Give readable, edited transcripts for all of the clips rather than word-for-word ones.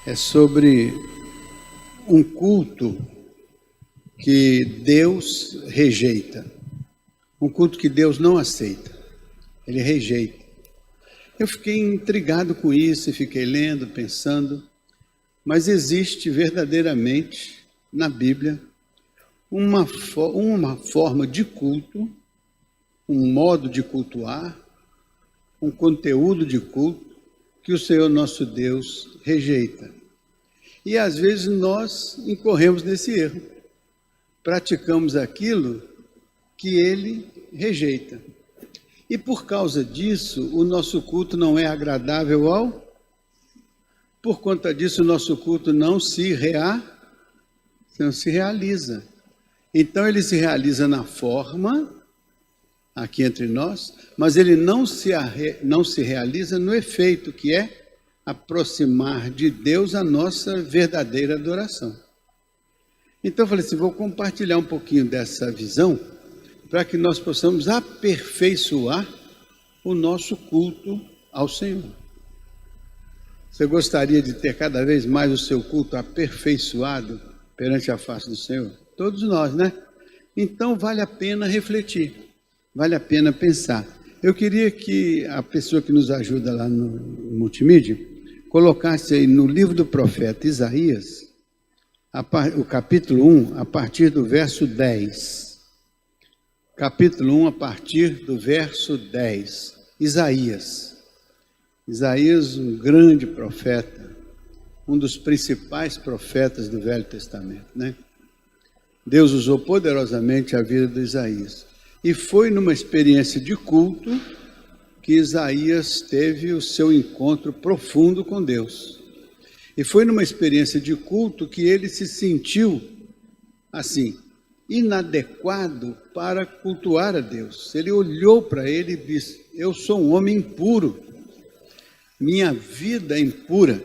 É sobre um culto que Deus rejeita, um culto que Deus não aceita, Ele rejeita. Eu fiquei intrigado com isso e fiquei lendo, pensando, mas existe verdadeiramente na Bíblia uma forma de culto, um modo de cultuar, um conteúdo de culto que o Senhor nosso Deus rejeita. E às vezes nós incorremos nesse erro, praticamos aquilo que Ele rejeita. E por causa disso, o nosso culto não é agradável por conta disso, o nosso culto não se realiza. Então ele se realiza na forma, aqui entre nós, mas ele não se realiza no efeito, que é aproximar de Deus a nossa verdadeira adoração. Então eu falei assim, vou compartilhar um pouquinho dessa visão, para que nós possamos aperfeiçoar o nosso culto ao Senhor. Você gostaria de ter cada vez mais o seu culto aperfeiçoado perante a face do Senhor? Todos nós, né? Então vale a pena refletir, vale a pena pensar. Eu queria que a pessoa que nos ajuda lá no multimídia colocasse aí no livro do profeta Isaías, o capítulo 1, a partir do verso 10. Capítulo 1, a partir do verso 10. Isaías, um grande profeta, um dos principais profetas do Velho Testamento, né? Deus usou poderosamente a vida de Isaías. E foi numa experiência de culto que Isaías teve o seu encontro profundo com Deus. E foi numa experiência de culto que ele se sentiu, assim, inadequado para cultuar a Deus. Ele olhou para ele e disse, eu sou um homem impuro, minha vida é impura,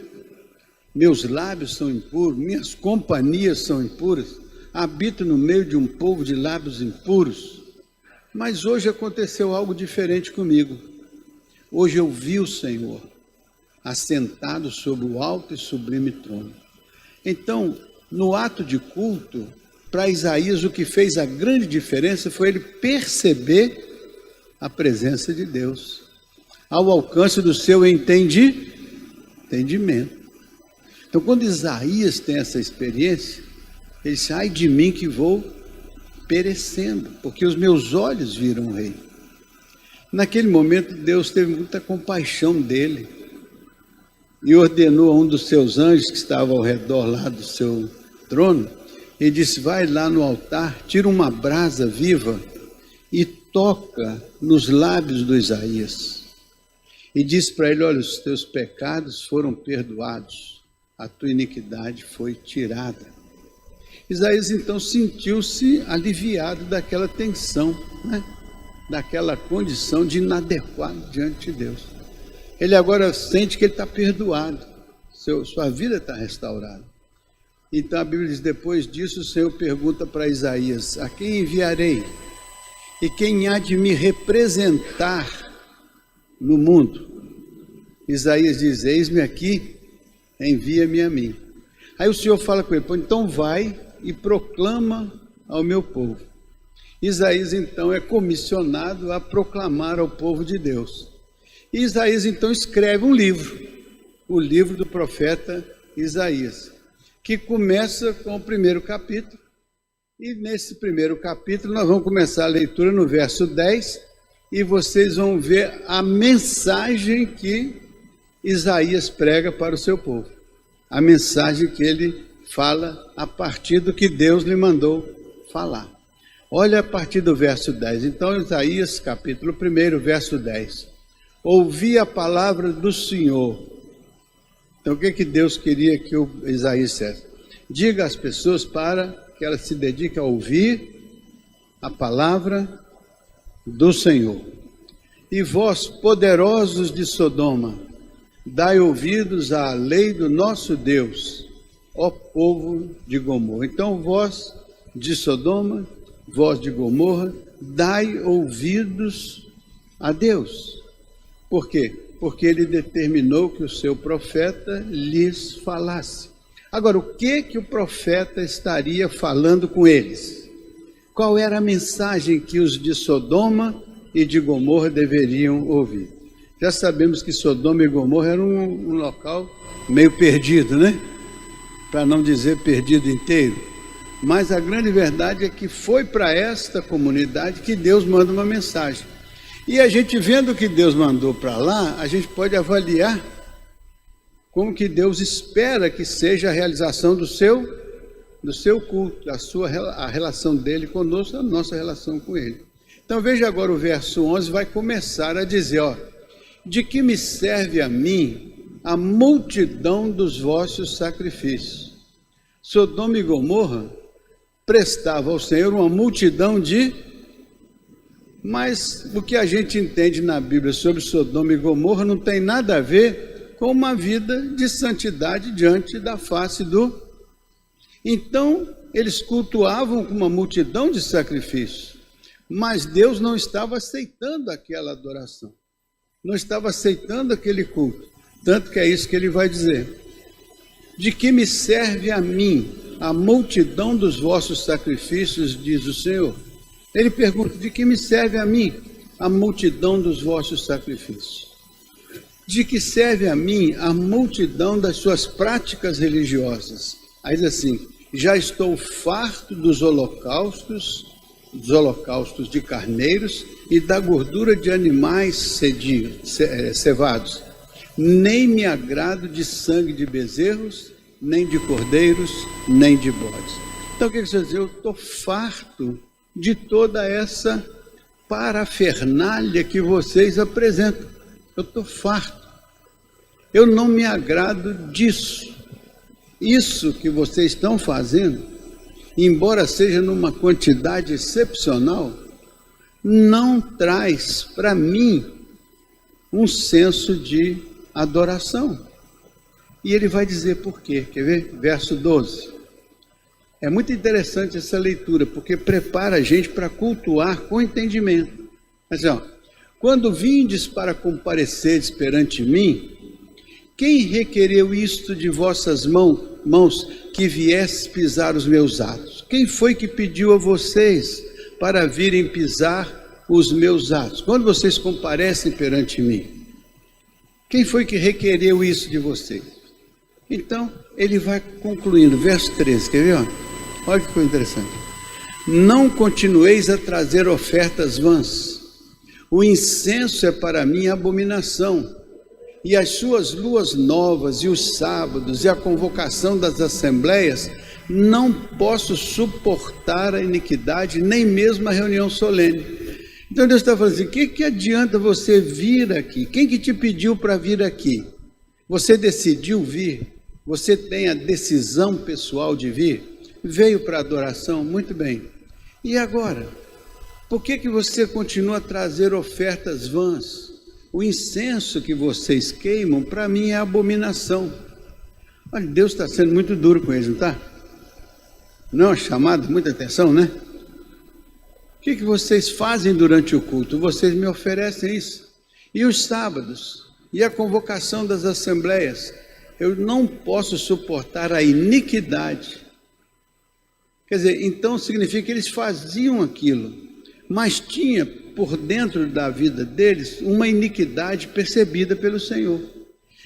meus lábios são impuros, minhas companhias são impuras, habito no meio de um povo de lábios impuros. Mas hoje aconteceu algo diferente comigo. Hoje eu vi o Senhor assentado sobre o alto e sublime trono. Então, no ato de culto, para Isaías, o que fez a grande diferença foi ele perceber a presença de Deus, ao alcance do seu entendimento. Então, quando Isaías tem essa experiência, ele diz, ai de mim que vou perecendo, porque os meus olhos viram o Rei. Naquele momento, Deus teve muita compaixão dele e ordenou a um dos seus anjos que estava ao redor lá do seu trono, ele disse, vai lá no altar, tira uma brasa viva e toca nos lábios do Isaías. E disse para ele, olha, os teus pecados foram perdoados, a tua iniquidade foi tirada. Isaías então sentiu-se aliviado daquela tensão, né? Daquela condição de inadequado diante de Deus. Ele agora sente que ele está perdoado, sua vida está restaurada. Então a Bíblia diz, depois disso o Senhor pergunta para Isaías, a quem enviarei? E quem há de me representar no mundo? Isaías diz, eis-me aqui, envia-me a mim. Aí o Senhor fala com ele, então vai e proclama ao meu povo. Isaías então é comissionado a proclamar ao povo de Deus. E Isaías então escreve um livro, o livro do profeta Isaías, que começa com o primeiro capítulo, e nesse primeiro capítulo nós vamos começar a leitura no verso 10, e vocês vão ver a mensagem que Isaías prega para o seu povo, a mensagem que ele fala a partir do que Deus lhe mandou falar. Olha a partir do verso 10, então Isaías capítulo 1, verso 10, ouvi a palavra do Senhor. Então o que Deus queria que o Isaías dissesse? Diga às pessoas para que elas se dediquem a ouvir a palavra do Senhor. E vós, poderosos de Sodoma, dai ouvidos à lei do nosso Deus, ó povo de Gomorra. Então vós de Sodoma, vós de Gomorra, dai ouvidos a Deus. Por quê? porque ele determinou que o seu profeta lhes falasse. Agora, o que o profeta estaria falando com eles? Qual era a mensagem que os de Sodoma e de Gomorra deveriam ouvir? Já sabemos que Sodoma e Gomorra era um local meio perdido, né? Para não dizer perdido inteiro. Mas a grande verdade é que foi para esta comunidade que Deus manda uma mensagem. E a gente vendo o que Deus mandou para lá, a gente pode avaliar como que Deus espera que seja a realização do seu culto, a relação dele conosco, a nossa relação com ele. Então veja agora o verso 11, vai começar a dizer, de que me serve a mim a multidão dos vossos sacrifícios? Sodoma e Gomorra prestava ao Senhor uma multidão mas o que a gente entende na Bíblia sobre Sodoma e Gomorra não tem nada a ver com uma vida de santidade diante da face do... Então, eles cultuavam com uma multidão de sacrifícios, mas Deus não estava aceitando aquela adoração, não estava aceitando aquele culto, tanto que é isso que ele vai dizer. De que me serve a mim a multidão dos vossos sacrifícios, diz o Senhor? Ele pergunta, de que me serve a mim a multidão dos vossos sacrifícios? De que serve a mim a multidão das suas práticas religiosas? Aí diz assim, já estou farto dos holocaustos de carneiros e da gordura de animais cevados. Nem me agrado de sangue de bezerros, nem de cordeiros, nem de bodes. Então o que você diz? Eu estou farto de toda essa parafernália que vocês apresentam. Eu estou farto. Eu não me agrado disso. Isso que vocês estão fazendo, embora seja numa quantidade excepcional, não traz para mim um senso de adoração. E ele vai dizer por quê. Quer ver? Verso 12. É muito interessante essa leitura, porque prepara a gente para cultuar com entendimento. Mas, quando vindes para compareceres perante mim, quem requereu isto de vossas mãos que viesse pisar os meus atos? Quem foi que pediu a vocês para virem pisar os meus atos? Quando vocês comparecem perante mim, quem foi que requereu isso de vocês? Então, ele vai concluindo, verso 13, quer ver? Olha que coisa interessante. Não continueis a trazer ofertas vãs. O incenso é para mim abominação. E as suas luas novas, e os sábados, e a convocação das assembleias, não posso suportar a iniquidade, nem mesmo a reunião solene. Então Deus está falando assim, o que adianta você vir aqui? Quem que te pediu para vir aqui? Você decidiu vir? Você tem a decisão pessoal de vir? Veio para a adoração? Muito bem. E agora? Por que você continua a trazer ofertas vãs? O incenso que vocês queimam, para mim, é abominação. Olha, Deus está sendo muito duro com eles, não está? Não é uma chamada, muita atenção, né? O que vocês fazem durante o culto? Vocês me oferecem isso. E os sábados? E a convocação das assembleias? Eu não posso suportar a iniquidade. Quer dizer, então significa que eles faziam aquilo, mas tinha por dentro da vida deles uma iniquidade percebida pelo Senhor.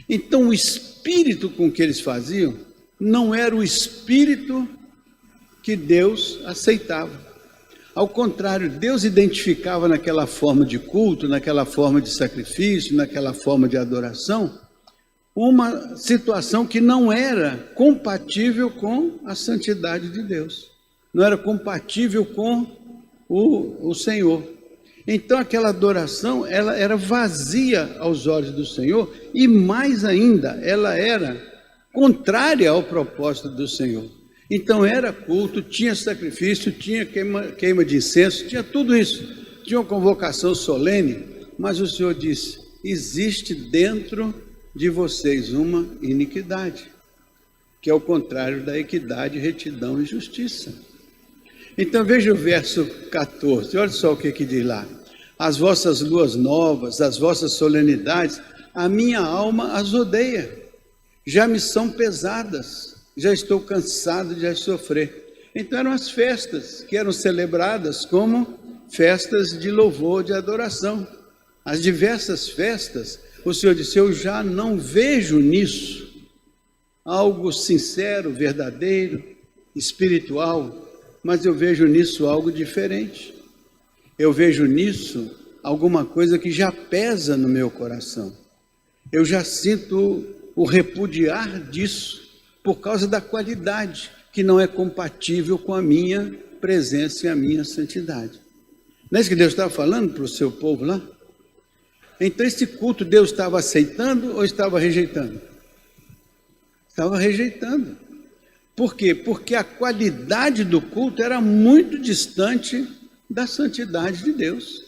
Então o espírito com que eles faziam não era o espírito que Deus aceitava. Ao contrário, Deus identificava naquela forma de culto, naquela forma de sacrifício, naquela forma de adoração, uma situação que não era compatível com a santidade de Deus, não era compatível com o Senhor. Então aquela adoração, ela era vazia aos olhos do Senhor, e mais ainda, ela era contrária ao propósito do Senhor. Então era culto, tinha sacrifício, tinha queima de incenso, tinha tudo isso, tinha uma convocação solene, mas o Senhor disse, existe dentro de vocês uma iniquidade, que é o contrário da equidade, retidão e justiça. Então veja o verso 14, olha só o que diz lá. As vossas luas novas, as vossas solenidades, a minha alma as odeia, já me são pesadas, já estou cansado de as sofrer. Então eram as festas que eram celebradas como festas de louvor, de adoração. As diversas festas, o Senhor disse, eu já não vejo nisso algo sincero, verdadeiro, espiritual, mas eu vejo nisso algo diferente. Eu vejo nisso alguma coisa que já pesa no meu coração. Eu já sinto o repudiar disso por causa da qualidade que não é compatível com a minha presença e a minha santidade. Não é isso que Deus estava falando para o seu povo lá? Então esse culto Deus estava aceitando ou estava rejeitando? Estava rejeitando. Por quê? Porque a qualidade do culto era muito distante da santidade de Deus.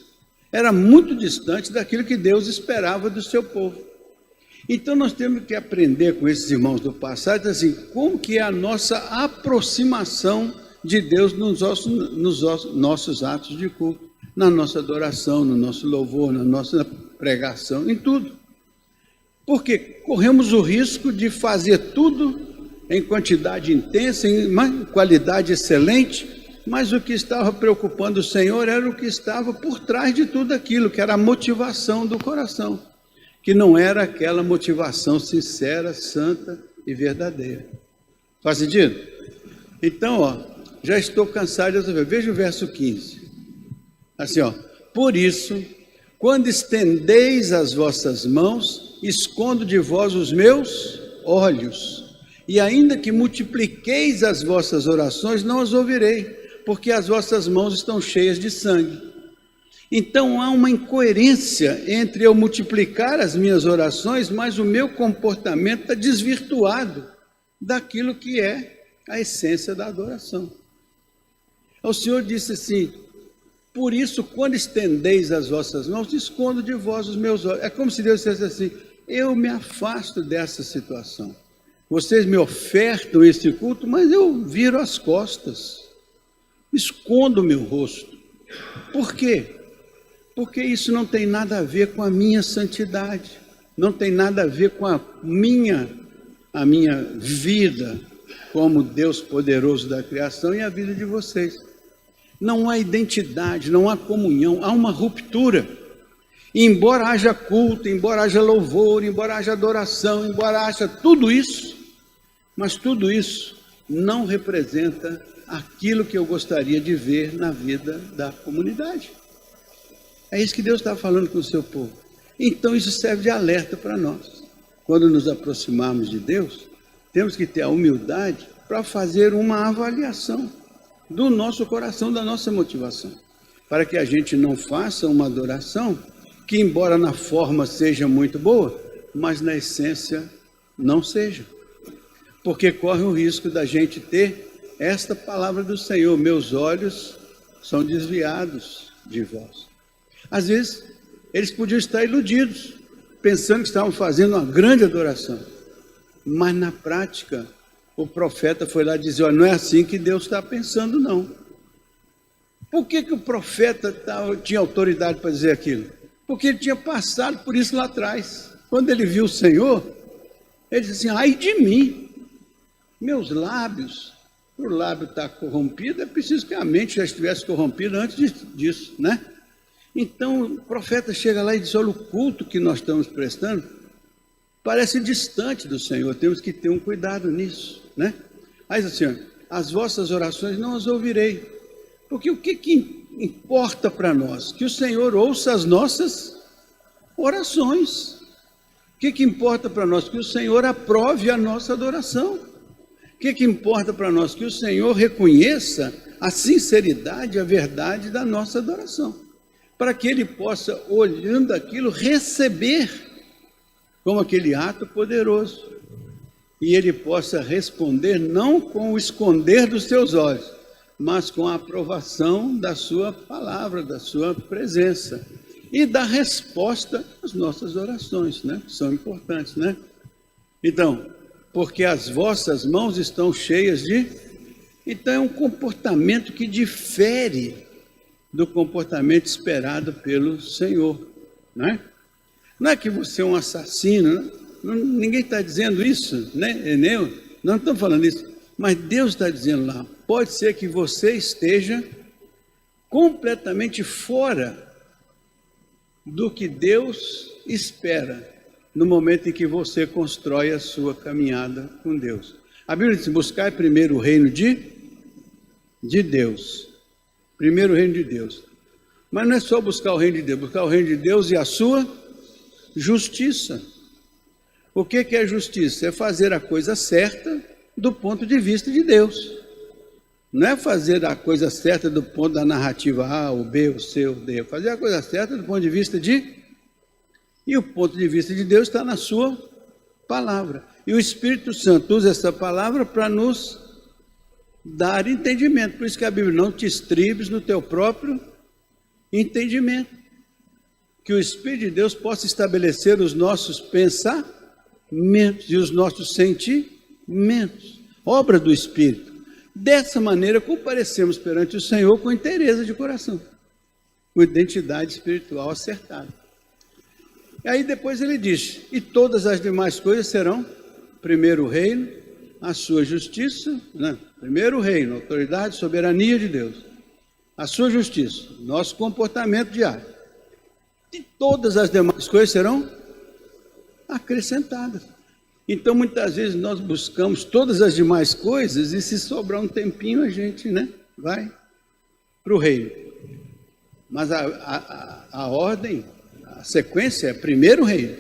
Era muito distante daquilo que Deus esperava do seu povo. Então nós temos que aprender com esses irmãos do passado, assim, como que é a nossa aproximação de Deus nos nossos atos de culto, na nossa adoração, no nosso louvor, na nossa pregação, em tudo. Porque corremos o risco de fazer tudo em quantidade intensa, em qualidade excelente, mas o que estava preocupando o Senhor era o que estava por trás de tudo aquilo, que era a motivação do coração, que não era aquela motivação sincera, santa e verdadeira. Faz sentido? Então, já estou cansado de resolver. Veja o verso 15. Assim, por isso, quando estendeis as vossas mãos, escondo de vós os meus olhos, e ainda que multipliqueis as vossas orações, não as ouvirei, porque as vossas mãos estão cheias de sangue. Então há uma incoerência entre eu multiplicar as minhas orações, mas o meu comportamento está desvirtuado daquilo que é a essência da adoração. O Senhor disse assim, por isso, quando estendeis as vossas mãos, escondo de vós os meus olhos. É como se Deus dissesse assim, eu me afasto dessa situação. Vocês me ofertam esse culto, mas eu viro as costas, escondo o meu rosto. Por quê? Porque isso não tem nada a ver com a minha santidade, não tem nada a ver com a minha vida como Deus poderoso da criação e a vida de vocês. Não há identidade, não há comunhão, há uma ruptura. E embora haja culto, embora haja louvor, embora haja adoração, embora haja tudo isso, mas tudo isso não representa aquilo que eu gostaria de ver na vida da comunidade. É isso que Deus está falando com o seu povo. Então isso serve de alerta para nós. Quando nos aproximarmos de Deus, temos que ter a humildade para fazer uma avaliação do nosso coração, da nossa motivação, para que a gente não faça uma adoração que, embora na forma seja muito boa, mas na essência não seja. Porque corre o risco da gente ter esta palavra do Senhor, meus olhos são desviados de vós. Às vezes, eles podiam estar iludidos, pensando que estavam fazendo uma grande adoração, mas na prática, o profeta foi lá dizer, não é assim que Deus está pensando, não. Por que o profeta tinha autoridade para dizer aquilo? Porque ele tinha passado por isso lá atrás. Quando ele viu o Senhor, ele disse assim, ai de mim, meus lábios, o lábio está corrompido, é preciso que a mente já estivesse corrompida antes disso, né? Então o profeta chega lá e diz, olha, o culto que nós estamos prestando parece distante do Senhor, temos que ter um cuidado nisso, né? Aí assim, as vossas orações não as ouvirei, porque o que importa para nós? Que o Senhor ouça as nossas orações. O que importa para nós? Que o Senhor aprove a nossa adoração. O que importa para nós? Que o Senhor reconheça a sinceridade, a verdade da nossa adoração, para que Ele possa, olhando aquilo, receber como aquele ato poderoso, e Ele possa responder não com o esconder dos seus olhos, mas com a aprovação da sua palavra, da sua presença, e da resposta às nossas orações, né? Que são importantes, né? Então, porque as vossas mãos estão cheias de... Então é um comportamento que difere do comportamento esperado pelo Senhor, né? Não é que você é um assassino, ninguém está dizendo isso, né? Nós não estamos falando isso, mas Deus está dizendo lá, pode ser que você esteja completamente fora do que Deus espera no momento em que você constrói a sua caminhada com Deus. A Bíblia diz, buscai primeiro o reino de Deus. Primeiro o reino de Deus. Mas não é só buscar o reino de Deus, buscar o reino de Deus e a sua justiça. O que é justiça? É fazer a coisa certa do ponto de vista de Deus. Não é fazer a coisa certa do ponto da narrativa A, o B, o C, o D. É fazer a coisa certa do ponto de vista de... E o ponto de vista de Deus está na sua palavra. E o Espírito Santo usa essa palavra para nos dar entendimento. Por isso que a Bíblia não te estribes no teu próprio entendimento. Que o Espírito de Deus possa estabelecer os nossos pensamentos e os nossos sentimentos. Obra do Espírito. Dessa maneira, comparecemos perante o Senhor com inteireza de coração, com identidade espiritual acertada. E aí depois ele diz, e todas as demais coisas serão, primeiro o reino, a sua justiça, né? Primeiro o reino, autoridade, soberania de Deus, a sua justiça, nosso comportamento diário, e todas as demais coisas serão acrescentadas. Então, muitas vezes nós buscamos todas as demais coisas e se sobrar um tempinho a gente, né, vai para o reino. Mas a ordem, a sequência é primeiro o reino,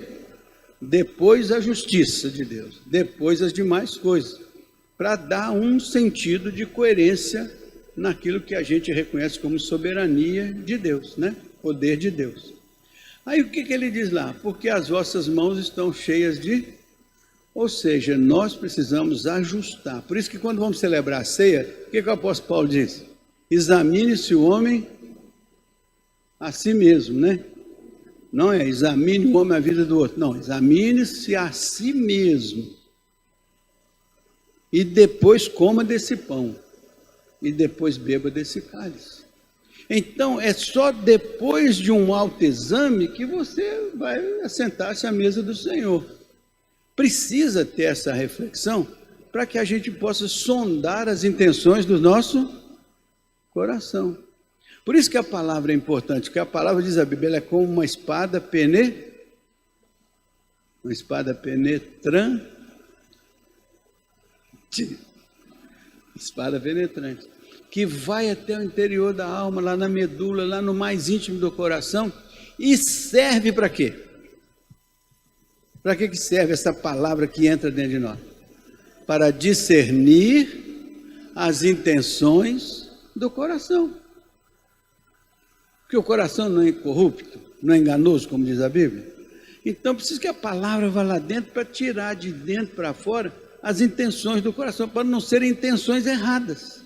depois a justiça de Deus, depois as demais coisas, para dar um sentido de coerência naquilo que a gente reconhece como soberania de Deus, né, poder de Deus. Aí o que ele diz lá? Porque as vossas mãos estão cheias de... Ou seja, nós precisamos ajustar. Por isso que quando vamos celebrar a ceia, o que o apóstolo Paulo diz? Examine-se o homem a si mesmo, né? Não é examine o homem a vida do outro. Não, examine-se a si mesmo. E depois coma desse pão. E depois beba desse cálice. Então, é só depois de um autoexame que você vai assentar-se à mesa do Senhor. Precisa ter essa reflexão para que a gente possa sondar as intenções do nosso coração. Por isso que a palavra é importante, porque a palavra, diz a Bíblia, ela é como uma espada penetrante, que vai até o interior da alma, lá na medula, lá no mais íntimo do coração, e serve para quê? Para que serve essa palavra que entra dentro de nós? Para discernir as intenções do coração. Porque o coração não é incorrupto, não é enganoso, como diz a Bíblia. Então, precisa que a palavra vá lá dentro para tirar de dentro para fora as intenções do coração, para não serem intenções erradas,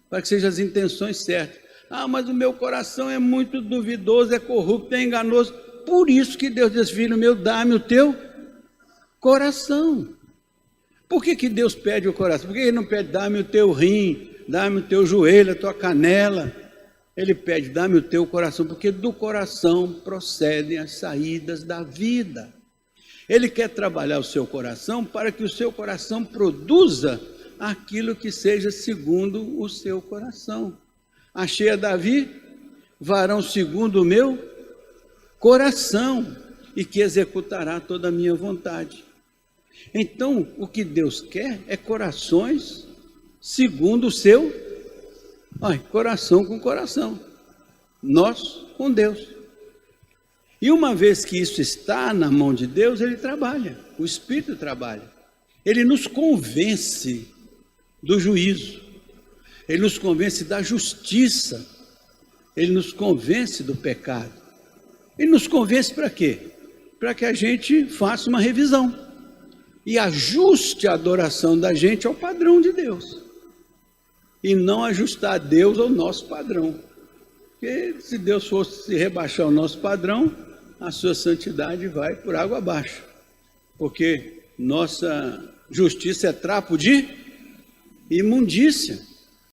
para que sejam as intenções certas. Ah, mas o meu coração é muito duvidoso, é corrupto, é enganoso. Por isso que Deus diz, filho meu, dá-me o teu coração. Por que Deus pede o coração? Por que Ele não pede, dá-me o teu rim, dá-me o teu joelho, a tua canela? Ele pede, dá-me o teu coração, porque do coração procedem as saídas da vida. Ele quer trabalhar o seu coração para que o seu coração produza aquilo que seja segundo o seu coração. Achei a Davi, varão segundo o meu coração, e que executará toda a minha vontade. Então, o que Deus quer é corações segundo o seu, coração com coração, nós com Deus. E uma vez que isso está na mão de Deus, Ele trabalha, o Espírito trabalha. Ele nos convence do juízo, Ele nos convence da justiça, Ele nos convence do pecado. Ele nos convence para quê? Para que a gente faça uma revisão e ajuste a adoração da gente ao padrão de Deus, e não ajustar Deus ao nosso padrão, porque se Deus fosse se rebaixar ao nosso padrão, a sua santidade vai por água abaixo, porque nossa justiça é trapo de imundícia.